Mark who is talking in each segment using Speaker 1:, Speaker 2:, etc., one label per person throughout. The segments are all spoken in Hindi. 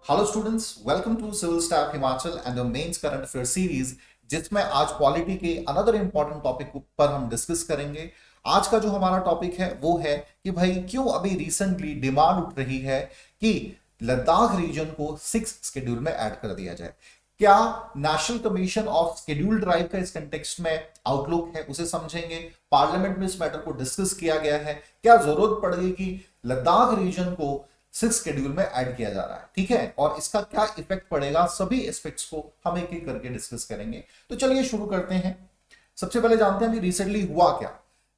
Speaker 1: Hello students, welcome to civil staff Himachal and mains current affair series, जिसमें आज पॉलिटी के अनदर इंपॉर्टेंट टॉपिक पर हम डिस्कस करेंगे। आज का जो हमारा टॉपिक है वो है कि भाई क्यों अभी रिसेंटली डिमांड उठ रही है कि लद्दाख रीजन को 6 शेड्यूल में ऐड कर दिया जाए। क्या national commission of scheduled tribe का इस कंटेक्स्ट में आउटलुक है, उसे समझेंगे। पार्लियामेंट में इस मैटर को डिस्कस किया गया है, क्या जरूरत पड़ेगी कि लद्दाख रीजन को 6 शेड्यूल में ऐड किया जा रहा है, ठीक है, और इसका क्या इफेक्ट पड़ेगा, सभी एस्पेक्ट्स को हम एक एक करके डिस्कस करेंगे। तो चलिए शुरू करते हैं। सबसे पहले जानते हैं अभी रिसेंटली हुआ क्या।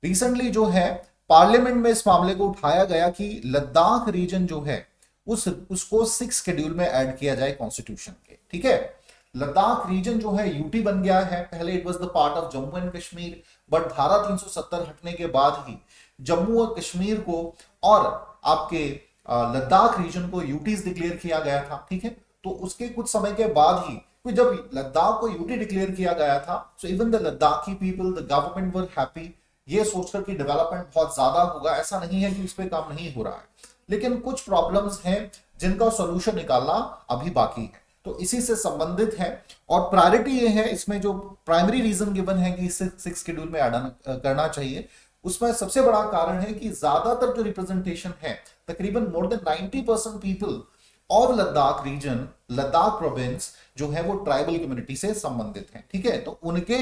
Speaker 1: रिसेंटली जो है पार्लियामेंट में इस मामले को उठाया गया कि लद्दाख रीजन जो है उसको 6 शेड्यूल में ऐड किया जाए कॉन्स्टिट्यूशन के, ठीक है। लद्दाख रीजन जो है यूटी बन गया है, पहले it was the part of Jammu and Kashmir, but धारा 370 हटने के बाद ही जम्मू और कश्मीर को और आपके लद्दाख रीजन को यूटीज डिक्लेयर किया गया था, ठीक है। तो उसके कुछ समय के बाद ही जब लद्दाख को यूटी डिक्लेयर किया गया था, so even the Ladakhi people, the government were happy, ये सोचकर कि डेवलपमेंट बहुत ज्यादा होगा। ऐसा नहीं है कि इस पे काम नहीं हो रहा है, लेकिन कुछ प्रॉब्लम्स हैं जिनका सॉल्यूशन निकालना अभी बाकी है, तो इसी से संबंधित है। और प्रायोरिटी ये है, इसमें जो प्राइमरी रीजन गिवन है कि इसे 6 शेड्यूल में ऐड करना चाहिए, उसमें सबसे बड़ा कारण है कि ज्यादातर जो रिप्रेजेंटेशन है, तकरीबन more than 90% people of Ladakh region, Ladakh province जो है वो ट्राइबल कम्युनिटी से संबंधित है, ठीक है। तो उनके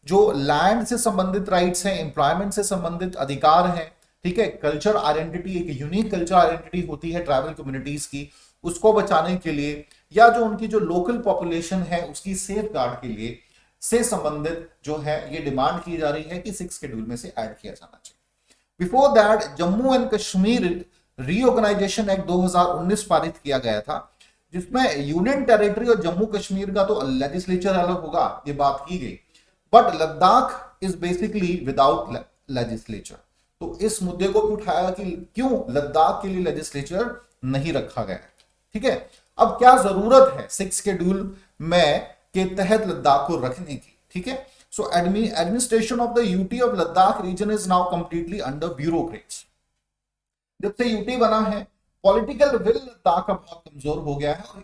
Speaker 1: जो लैंड से संबंधित राइट्स हैं, एम्प्लॉयमेंट से संबंधित अधिकार हैं, ठीक है, कल्चर आइडेंटिटी, एक यूनिक कल्चर आइडेंटिटी होती है ट्राइबल कम्युनिटीज की, उसको बचाने के लिए, या जो उनकी जो लोकल पॉपुलेशन है उसकी सेफ गार्ड के लिए से संबंधित जो है ये डिमांड की जा रही है कि 6 शेड्यूल में से ऐड किया जाना चाहिए। Before that Jammu and Kashmir reorganisation act 2019 पारित किया गया था, जिसमें यूनियन टेरिटरी और जम्मू कश्मीर का तो लेजिस्लेचर अलग होगा, ये बात की गई, but Ladakh is basically without legislature. तो इस मुद्दे को भी उठाया कि क्यों लद्दाख के लिए लेजिस्लेचर नहीं रखा गया, ठीक है। अब क्या जरूरत है 6 शेड्यूल में के तहत लद्दाख को रखने की, ठीक है। So administration of the UT of Ladakh region is now completely under bureaucrats. जब से यूटी बना है, पॉलिटिकल विल लद्दाख का बहुत कमजोर हो गया है। और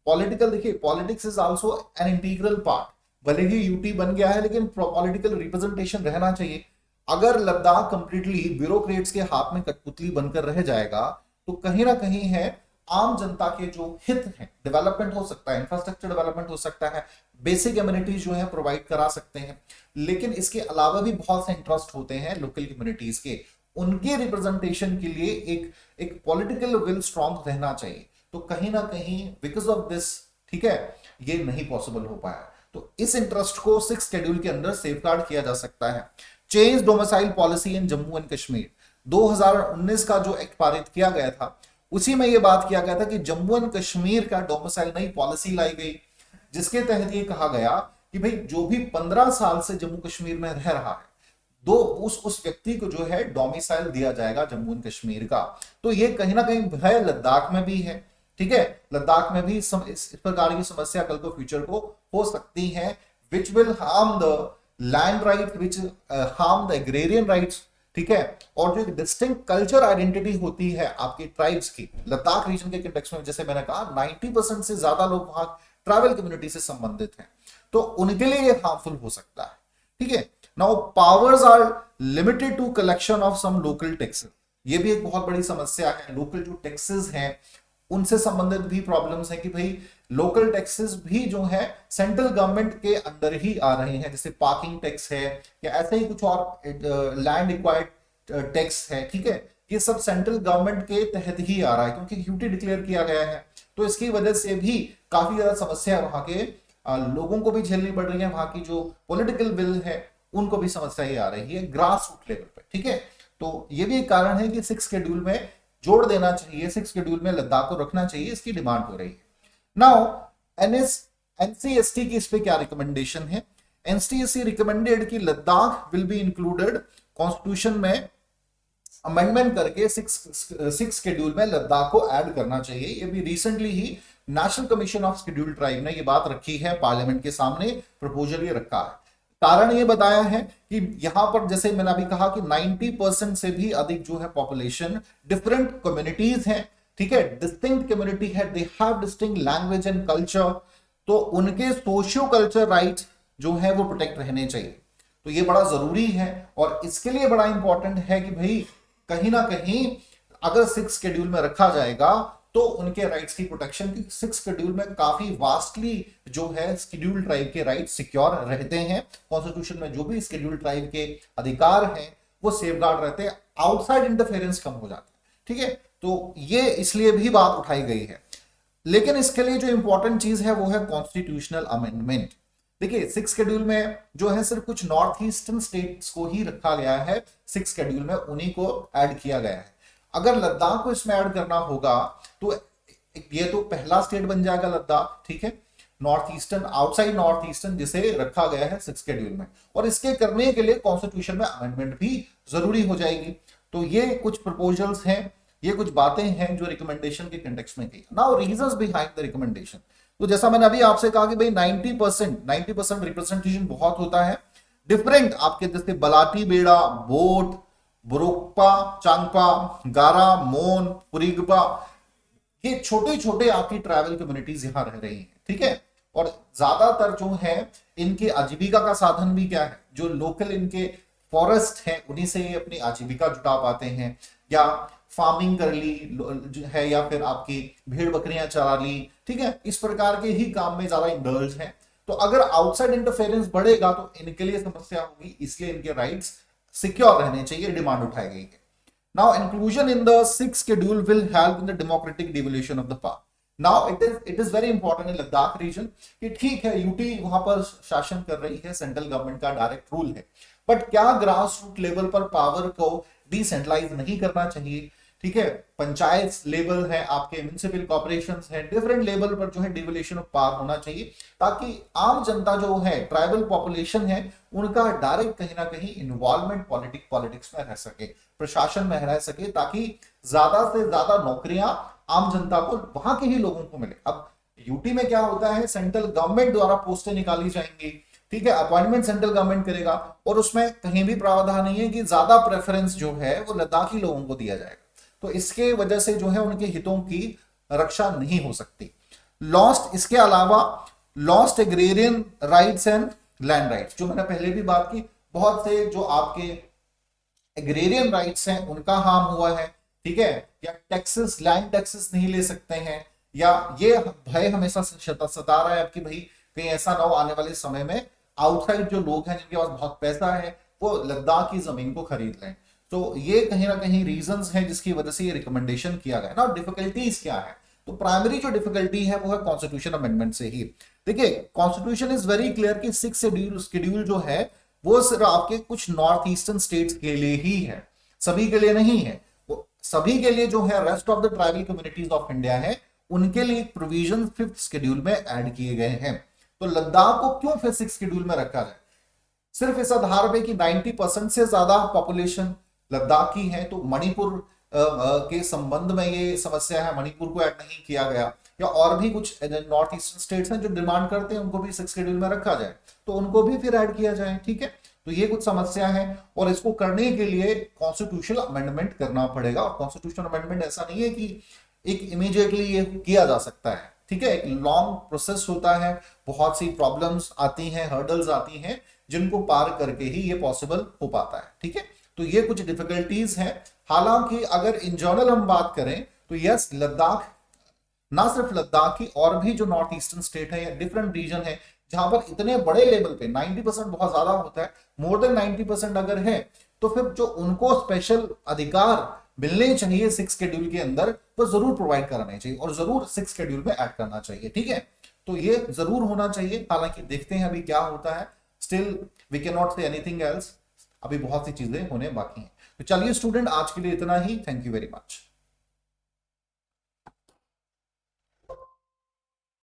Speaker 1: पॉलिटिकल, देखिए, politics is also an integral part. भले ही यूटी बन गया है, लेकिन पॉलिटिकल रिप्रेजेंटेशन रहना चाहिए। अगर लद्दाख कंप्लीटली ब्यूरोक्रेट्स के हाथ में कठपुतली बनकर रह जाएगा, तो कहीं ना कहीं है आम जनता के जो हित हैं, डेवलपमेंट हो सकता है, इंफ्रास्ट्रक्चर डेवलपमेंट हो सकता है, बेसिक एमिनिटीज जो है प्रोवाइड करा सकते हैं, लेकिन इसके अलावा भी बहुत से इंटरेस्ट होते हैं लोकल कम्युनिटीज के, उनके रिप्रेजेंटेशन के लिए एक पॉलिटिकल विल स्ट्रांग रहना चाहिए। तो कहीं ना कहीं बिकॉज ऑफ दिस, ठीक है, ये नहीं पॉसिबल हो पाया। तो इस इंटरेस्ट को 6 शेड्यूल के अंदर सेफगार्ड किया जा सकता है। Change domicile policy in Jammu and Kashmir, 2019 का जो एक्ट पारित किया गया था, उसी में यह बात किया गया था कि जम्मू एंड कश्मीर का डोमिसाइल, नई पॉलिसी लाई गई, जिसके तहत यह कहा गया कि भाई जो भी 15 साल से जम्मू कश्मीर में रह रहा है, उस व्यक्ति को जो है डोमिसाइल दिया जाएगा जम्मू एंड कश्मीर का। तो ये कहीं ना कहीं है लद्दाख में भी है, ठीक है। लद्दाख में भी इस प्रकार की समस्या कल को फ्यूचर को हो सकती है, which will harm the land right, which harm the agrarian rights, ठीक है। और जो डिस्टिंक्ट कल्चर आइडेंटिटी होती है आपकी ट्राइब्स की, लद्दाख रीजन के कंटेक्स्ट में, जैसे मैंने कहा 90% से ज्यादा लोग वहां ट्राइबल कम्युनिटी से संबंधित हैं, तो उनके लिए ये हार्मफुल हो सकता है, ठीक है। Now powers are limited to collection of some local taxes, ये भी एक बहुत बड़ी समस्या है। लोकल जो टैक्सेस हैं उनसे संबंधित भी प्रॉब्लम्स हैं कि भाई लोकल टैक्सेस भी जो है सेंट्रल गवर्नमेंट के अंदर ही आ रहे हैं, जैसे पार्किंग टैक्स है या ऐसे ही कुछ और लैंड एक्वायर्ड टैक्स है, ठीक है। ये सब सेंट्रल गवर्नमेंट के तहत ही आ रहा है, क्योंकि यूटी डिक्लेयर किया गया है। तो इसकी वजह से भी काफी ज्यादा समस्या वहां के लोगों को भी झेलनी पड़ रही है, वहां की जो पॉलिटिकल विल है उनको भी समस्या ही आ रही है ग्रास रूट लेवल पे, ठीक है। तो ये भी एक कारण है कि 6 शेड्यूल में जोड़ देना चाहिए, 6 शेड्यूल में लद्दाख को रखना चाहिए, इसकी डिमांड हो रही है। नाउ एनसीएसटी की इस पे क्या रिकमेंडेशन है। एनसीएसटी रिकमेंडेड कि Ladakh will be included constitution में, अमेंडमेंट करके 6 शेड्यूल में लद्दाख को ऐड करना चाहिए। ये भी recently he national commission of scheduled tribe ने ये बात रखी है, पार्लियामेंट के सामने प्रपोजल ये रखा है। कारण ये बताया है कि यहां पर, जैसे मैंने अभी कहा कि 90% से भी अधिक जो है पॉपुलेशन डिफरेंट कम्युनिटीज हैं, ठीक है, डिस्टिंक्ट कम्युनिटी है, they have distinct language and culture, तो उनके सोशियो कल्चर राइट्स जो है वो प्रोटेक्ट रहने चाहिए। तो ये बड़ा जरूरी है और इसके लिए बड़ा इंपॉर्टेंट है कि भाई कहीं ना कहीं अगर 6 शेड्यूल में रखा जाएगा तो उनके राइट्स की प्रोटेक्शन की 6 शेड्यूल में काफी वास्टली जो है शेड्यूल ट्राइब के राइट्स सिक्योर रहते हैं। कॉन्स्टिट्यूशन में जो भी शेड्यूल ट्राइब के अधिकार हैं वो सेफगार्ड रहते हैं, आउटसाइड इंटरफेरेंस कम हो जाता है। ठीक है, तो ये इसलिए भी बात उठाई गई है। लेकिन इसके लिए जो इंपॉर्टेंट चीज है वो है कॉन्स्टिट्यूशनल अमेंडमेंट। देखिए 6 शेड्यूल में जो है सिर्फ कुछ नॉर्थ ईस्टर्न स्टेट्स को ही रखा गया है, 6 शेड्यूल में उन्हीं को ऐड किया गया है। अगर लद्दाख को इसमें ऐड करना होगा तो ये तो पहला स्टेट बन जाएगा लद्दाख, ठीक है, north eastern, outside north eastern जिसे रखा गया है 6 शेड्यूल में, और इसके करने के लिए कॉन्स्टिट्यूशन में अमेंडमेंट भी जरूरी हो जाएगी। तो ये कुछ प्रपोजल्स हैं, ये कुछ बातें हैं जो रिकमेंडेशन के कंटेक्स्ट में की। Now reasons behind the recommendation, तो जैसा मैंने अभी आपसे कहा कि भाई 90% रिप्रेजेंटेशन बहुत होता है। डिफरेंट आपके जैसे बलाटी बेड़ा, बोट, बुरुक्पा, चांगपा, गारा, मोन, पुरीगपा, ये छोटे छोटे आपकी ट्राइबल कम्युनिटीज यहां रह रही हैं। ठीक है, और ज्यादातर जो है इनके आजीविका का साधन भी क्या है, जो लोकल इनके फॉरेस्ट है उन्हीं से ये अपनी आजीविका जुटा पाते हैं, या फार्मिंग कर ली है, या फिर आपकी भेड़ बकरियां चरा ली। ठीक है, इस प्रकार के ही काम में ज्यादा इंडल्ज हैं। तो अगर आउटसाइड इंटरफेरेंस बढ़ेगा तो इनके लिए समस्या होगी, इसलिए इनके राइट्स सिक्योर रहने चाहिए, डिमांड उठाई गई है। Now inclusion in the 6 schedule will help in the democratic devolution of the power. Now it is very important in Ladakh region कि ठीक है यूटी वहां पर शासन कर रही है, सेंट्रल गवर्नमेंट का डायरेक्ट रूल है, बट क्या ग्रास रूट लेवल पर पावर को डिसेंट्रलाइज नहीं करना चाहिए? ठीक है, पंचायत लेवल है, आपके म्युनिसिपल कॉर्पोरेशंस है, डिफरेंट लेवल पर जो है डिवोल्यूशन ऑफ पावर होना चाहिए, ताकि आम जनता जो है, ट्राइबल पॉपुलेशन है, उनका डायरेक्ट कहीं ना कहीं इन्वॉल्वमेंट पॉलिटिक्स में रह सके, प्रशासन में रह सके, ताकि ज्यादा से ज्यादा नौकरियां आम जनता को, वहां के ही लोगों को मिले। अब यूटी में क्या होता है, सेंट्रल गवर्नमेंट द्वारा पोस्टें निकाली जाएंगी, ठीक है, अपॉइंटमेंट सेंट्रल गवर्नमेंट करेगा, और उसमें कहीं भी प्रावधान नहीं है कि ज्यादा प्रेफरेंस जो है वो लद्दाखी लोगों को दिया जाएगा। तो इसके वजह से जो है उनके हितों की रक्षा नहीं हो सकती। लॉस्ट, इसके अलावा lost agrarian rights and land rights, जो मैंने पहले भी बात की, बहुत से जो आपके एग्रेरियन राइट्स हैं उनका हार्म हुआ है। ठीक है, या टैक्सेस, लैंड टैक्सेस नहीं ले सकते हैं, या ये भय हमेशा सता रहा है आपकी भाई कहीं ऐसा ना हो आने वाले समय में आउटसाइड जो लोग हैं जिनके पास बहुत पैसा है वो लद्दाख की जमीन को खरीद लें। तो ये कहीं ना कहीं रीजंस हैं जिसकी वजह से ये रिकमेंडेशन किया गया ना। डिफिकल्टीज क्या है, तो प्राइमरी जो डिफिकल्टी है वो है कॉन्स्टिट्यूशन अमेंडमेंट से ही। देखिए कॉन्स्टिट्यूशन इज वेरी क्लियर कि 6 शेड्यूल जो है वो सिर्फ आपके कुछ नॉर्थ ईस्टर्न स्टेट्स के लिए ही है, सभी के लिए नहीं है। वो सभी के लिए जो है rest of the tribal communities of India है, उनके लिए प्रोविजन 5th शेड्यूल में ऐड किए गए हैं। तो लद्दाख को क्यों फिर 6 शेड्यूल में रखा जाए? सिर्फ इस आधार पे कि 90% से ज्यादा पॉपुलेशन लद्दाख की है, तो मणिपुर के संबंध में ये समस्या है, मणिपुर को ऐड नहीं किया गया, या और भी कुछ नॉर्थ ईस्टर्न स्टेट्स हैं जो डिमांड करते हैं उनको भी 6 शेड्यूल में रखा जाए, तो उनको भी फिर ऐड किया जाए। ठीक है, तो ये कुछ समस्या है और इसको करने के लिए कॉन्स्टिट्यूशनल अमेंडमेंट करना पड़ेगा। और कॉन्स्टिट्यूशनल अमेंडमेंट ऐसा नहीं है कि एक इमीडिएटली ये किया जा सकता है। ठीक है, एक लॉन्ग प्रोसेस होता है, बहुत सी प्रॉब्लम्स आती हैं, हर्डल्स आती हैं, जिनको पार करके ही ये पॉसिबल हो पाता है। ठीक है, तो ये कुछ डिफिकल्टीज हैं। हालांकि अगर इन जनरल हम बात करें तो यस, लद्दाख, ना सिर्फ लद्दाख की, और भी जो नॉर्थ ईस्टर्न स्टेट है या डिफरेंट रीजन है जहां पर इतने बड़े लेवल पे 90% बहुत ज्यादा होता है, मोर देन 90% अगर है, तो फिर जो उनको स्पेशल अधिकार मिलने चाहिए 6 शेड्यूल के अंदर, वो जरूर प्रोवाइड कराने चाहिए और जरूर 6 शेड्यूल में ऐड करना चाहिए। ठीक है, तो ये जरूर होना चाहिए। हालांकि देखते हैं अभी क्या होता है, still we can not say anything else, अभी बहुत सी चीजें होने बाकी हैं। तो चलिए स्टूडेंट, आज के लिए इतना ही। Thank you very much.